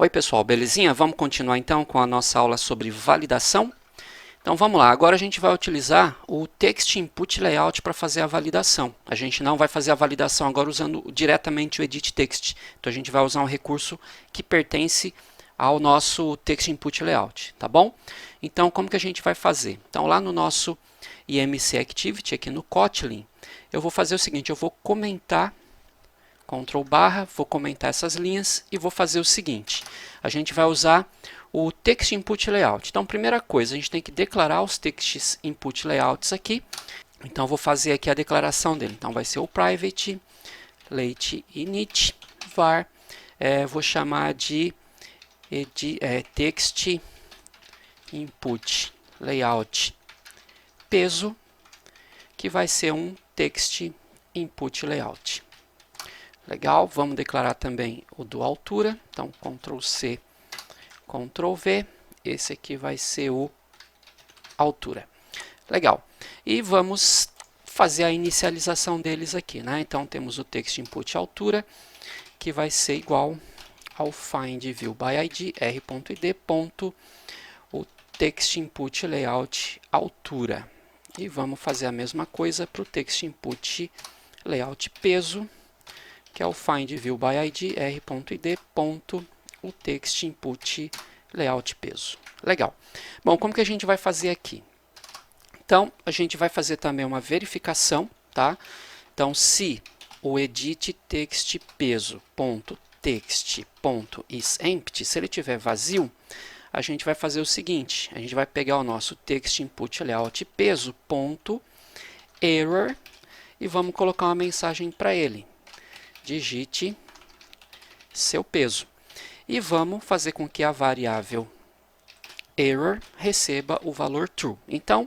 Oi pessoal, belezinha? Vamos continuar então com a nossa aula sobre validação? Então vamos lá, agora a gente vai utilizar o Text Input Layout para fazer a validação. A gente não vai fazer a validação agora usando diretamente o Edit Text. Então a gente vai usar um recurso que pertence ao nosso Text Input Layout, tá bom? Então como que a gente vai fazer? Então lá no nosso IMC Activity, aqui no Kotlin, eu vou fazer o seguinte, eu vou comentar Ctrl+, vou comentar essas linhas e vou fazer o seguinte. A gente vai usar o Text Input Layout. Então, primeira coisa, a gente tem que declarar os Text Input Layouts aqui. Então, vou fazer aqui a declaração dele. Então, vai ser o private late init var. Vou chamar de Text Input Layout peso, que vai ser um Text Input Layout. Legal, vamos declarar também o do altura, então Ctrl C, Ctrl V, esse aqui vai ser o altura. Legal, e vamos fazer a inicialização deles aqui, né? Então temos o text input altura, que vai ser igual ao find view by id r.id. O text input layout altura. E vamos fazer a mesma coisa para o text input layout peso, que é o find view by id r.id. O text input layout peso. Legal. Bom, como que a gente vai fazer aqui? Então, a gente vai fazer também uma verificação, tá? Então, se o edit text peso.text.isEmpty, se ele estiver vazio, a gente vai fazer o seguinte, a gente vai pegar o nosso text input layout peso.error e vamos colocar uma mensagem para ele. Digite seu peso. E vamos fazer com que a variável error receba o valor true. Então,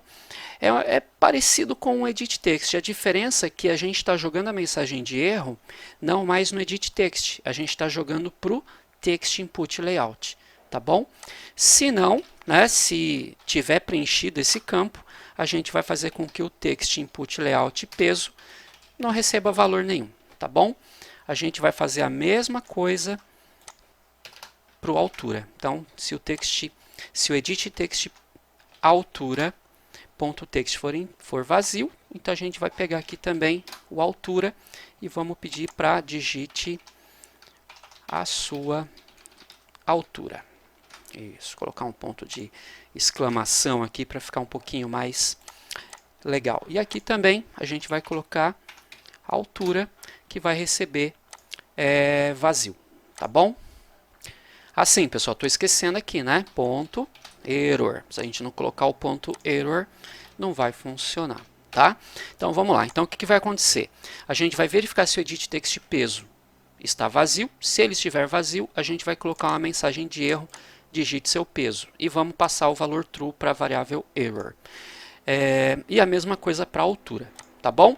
é parecido com o edit text. A diferença é que a gente está jogando a mensagem de erro não mais no edit text. A gente está jogando para o text input layout. Tá bom? Se não, né, se tiver preenchido esse campo, a gente vai fazer com que o text input layout peso não receba valor nenhum. Tá bom? A gente vai fazer a mesma coisa para o altura. Então, se o edit text altura.text for vazio, então a gente vai pegar aqui também o altura e vamos pedir para digite a sua altura. Isso, colocar um ponto de exclamação aqui para ficar um pouquinho mais legal. E aqui também a gente vai colocar a altura que vai receber vazio, tá bom? Assim, pessoal, estou esquecendo aqui, né? Ponto error. Se a gente não colocar o ponto error, não vai funcionar, tá? Então, vamos lá. Então, o que vai acontecer? A gente vai verificar se o edit text peso está vazio. Se ele estiver vazio, a gente vai colocar uma mensagem de erro, digite seu peso. E vamos passar o valor true para a variável error. E a mesma coisa para a altura, tá bom?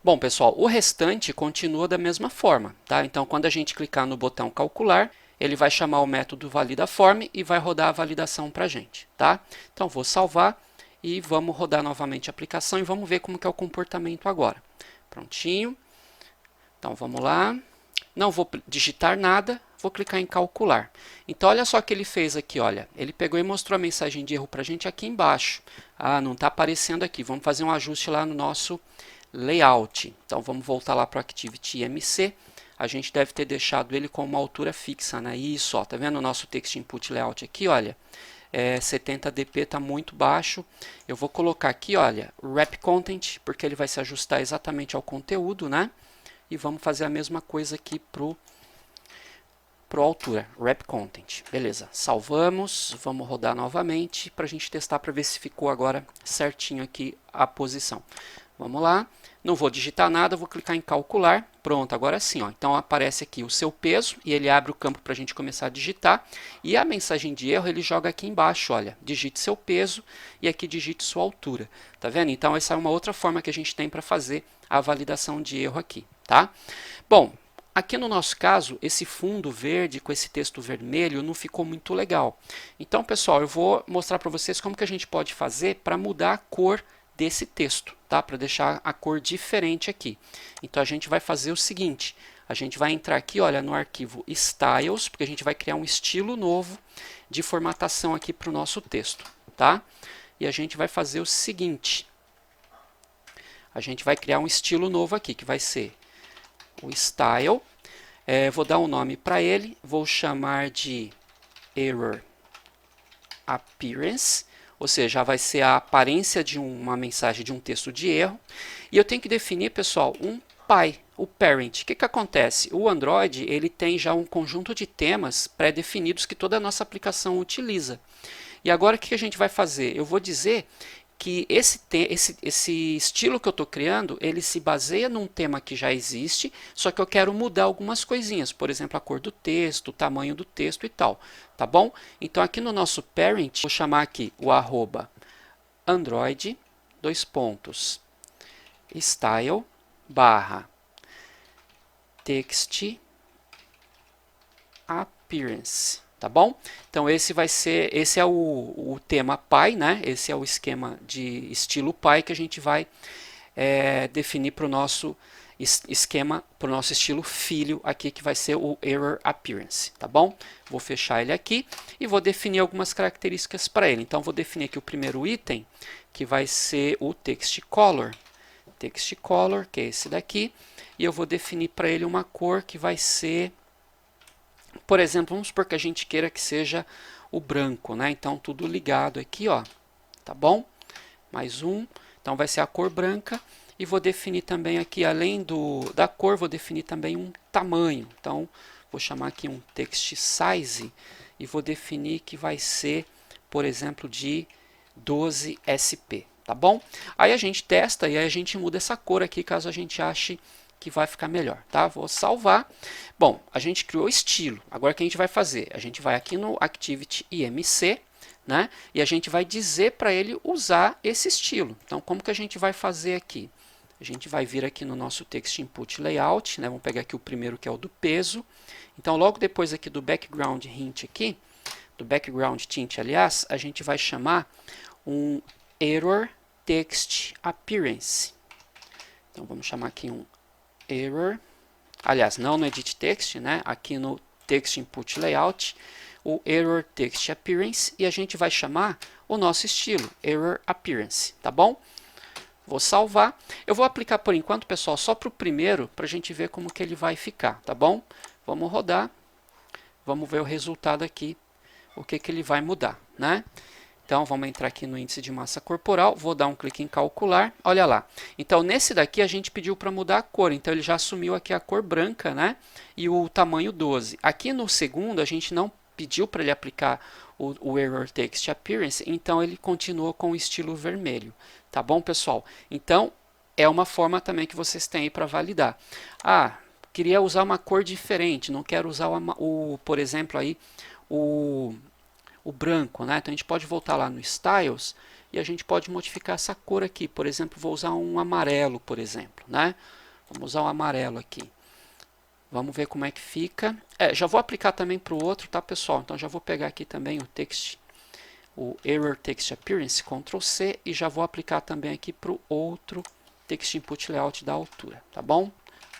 Bom, pessoal, o restante continua da mesma forma, tá? Então, quando a gente clicar no botão calcular, ele vai chamar o método validaForm e vai rodar a validação para a gente, tá? Então, vou salvar e vamos rodar novamente a aplicação e vamos ver como que é o comportamento agora. Prontinho. Então, vamos lá. Não vou digitar nada, vou clicar em calcular. Então, olha só o que ele fez aqui, olha. Ele pegou e mostrou a mensagem de erro para a gente aqui embaixo. Ah, não está aparecendo aqui. Vamos fazer um ajuste lá no nosso layout. Então, vamos voltar lá para o Activity IMC. A gente deve ter deixado ele com uma altura fixa, né? Isso, ó, tá vendo o nosso Text Input Layout aqui, olha. 70 dp está muito baixo. Eu vou colocar aqui, olha, Wrap Content, porque ele vai se ajustar exatamente ao conteúdo, né? E vamos fazer a mesma coisa aqui pro altura, Wrap Content. Beleza, salvamos, vamos rodar novamente para a gente testar para ver se ficou agora certinho aqui a posição. Vamos lá, não vou digitar nada, vou clicar em calcular, pronto, agora sim, ó. Então aparece aqui o seu peso e ele abre o campo para a gente começar a digitar e a mensagem de erro ele joga aqui embaixo, olha, digite seu peso e aqui digite sua altura, tá vendo? Então essa é uma outra forma que a gente tem para fazer a validação de erro aqui, tá? Bom, aqui no nosso caso, esse fundo verde com esse texto vermelho não ficou muito legal. Então, pessoal, eu vou mostrar para vocês como que a gente pode fazer para mudar a cor desse texto, tá? Para deixar a cor diferente aqui. Então, a gente vai fazer o seguinte. A gente vai entrar aqui, olha, no arquivo Styles, porque a gente vai criar um estilo novo de formatação aqui para o nosso texto, tá? E a gente vai fazer o seguinte. A gente vai criar um estilo novo aqui, que vai ser o Style. Vou dar um nome para ele, vou chamar de Error Appearance, ou seja, já vai ser a aparência de uma mensagem de um texto de erro. E eu tenho que definir, pessoal, um pai, o parent. O que acontece? O Android ele tem já um conjunto de temas pré-definidos que toda a nossa aplicação utiliza. E agora o que a gente vai fazer? Eu vou dizer que esse estilo que eu estou criando, ele se baseia num tema que já existe, só que eu quero mudar algumas coisinhas, por exemplo, a cor do texto, o tamanho do texto e tal, tá bom? Então aqui no nosso parent, vou chamar aqui o arroba Android, style, barra, text, appearance. Tá bom? Então esse é o tema pai, né? Esse é o esquema de estilo pai que a gente vai definir para o nosso esquema, para o nosso estilo filho aqui, que vai ser o Error Appearance, tá bom? Vou fechar ele aqui e vou definir algumas características para ele. Então vou definir aqui o primeiro item, que vai ser o Text Color, que é esse daqui, e eu vou definir para ele uma cor que vai ser, por exemplo, vamos supor que a gente queira que seja o branco, né? Então, tudo ligado aqui, ó, tá bom? Mais um, então vai ser a cor branca, e vou definir também aqui, além da cor, vou definir também um tamanho. Então, vou chamar aqui um text size, e vou definir que vai ser, por exemplo, de 12 SP, tá bom? Aí a gente testa e aí a gente muda essa cor aqui, caso a gente ache que vai ficar melhor, tá? Vou salvar. Bom, a gente criou estilo. Agora o que a gente vai fazer? A gente vai aqui no Activity IMC, né? E a gente vai dizer para ele usar esse estilo. Então, como que a gente vai fazer aqui? A gente vai vir aqui no nosso Text Input Layout, né? Vamos pegar aqui o primeiro, que é o do peso. Então, logo depois aqui do Background Hint aqui, do Background Tint, aliás, a gente vai chamar um Error Text Appearance. Então, vamos chamar aqui um Error, aliás, não no Edit Text, né? Aqui no Text Input Layout, o Error Text Appearance, e a gente vai chamar o nosso estilo, Error Appearance, tá bom? Vou salvar. Eu vou aplicar por enquanto, pessoal, só para o primeiro, para a gente ver como que ele vai ficar, tá bom? Vamos rodar, vamos ver o resultado aqui, o que ele vai mudar, né? Então, vamos entrar aqui no índice de massa corporal, vou dar um clique em calcular, olha lá. Então, nesse daqui a gente pediu para mudar a cor, então ele já assumiu aqui a cor branca, né? E o tamanho 12. Aqui no segundo a gente não pediu para ele aplicar o Error Text Appearance, então ele continuou com o estilo vermelho. Tá bom, pessoal? Então, é uma forma também que vocês têm aí para validar. Ah, queria usar uma cor diferente, não quero usar, por exemplo, aí, o branco, né? Então a gente pode voltar lá no Styles e a gente pode modificar essa cor aqui. Por exemplo, vou usar um amarelo, por exemplo, né? Vamos usar um amarelo aqui. Vamos ver como é que fica. Já vou aplicar também para o outro, tá, pessoal? Então já vou pegar aqui também o Error Text Appearance, Ctrl C, e já vou aplicar também aqui para o outro Text Input Layout da altura, tá bom?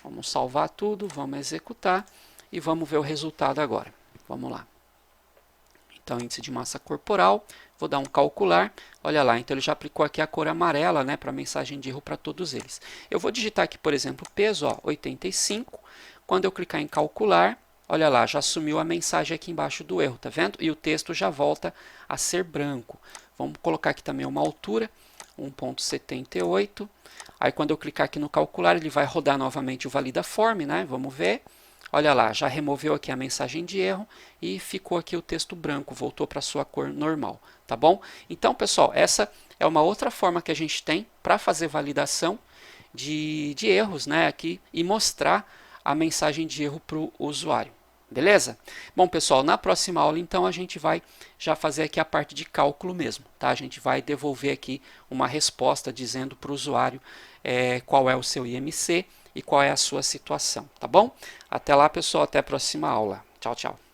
Vamos salvar tudo, vamos executar e vamos ver o resultado agora. Vamos lá. Então, índice de massa corporal, vou dar um calcular, olha lá, então ele já aplicou aqui a cor amarela, né, para a mensagem de erro para todos eles. Eu vou digitar aqui, por exemplo, peso, ó, 85, quando eu clicar em calcular, olha lá, já assumiu a mensagem aqui embaixo do erro, tá vendo? E o texto já volta a ser branco. Vamos colocar aqui também uma altura, 1.78, aí quando eu clicar aqui no calcular, ele vai rodar novamente o Valida Form, né, vamos ver. Olha lá, já removeu aqui a mensagem de erro e ficou aqui o texto branco, voltou para a sua cor normal, tá bom? Então, pessoal, essa é uma outra forma que a gente tem para fazer validação de erros, né, aqui, e mostrar a mensagem de erro para o usuário, beleza? Bom, pessoal, na próxima aula, então, a gente vai já fazer aqui a parte de cálculo mesmo, tá? A gente vai devolver aqui uma resposta dizendo para o usuário qual é o seu IMC, e qual é a sua situação, tá bom? Até lá, pessoal, até a próxima aula. Tchau, tchau.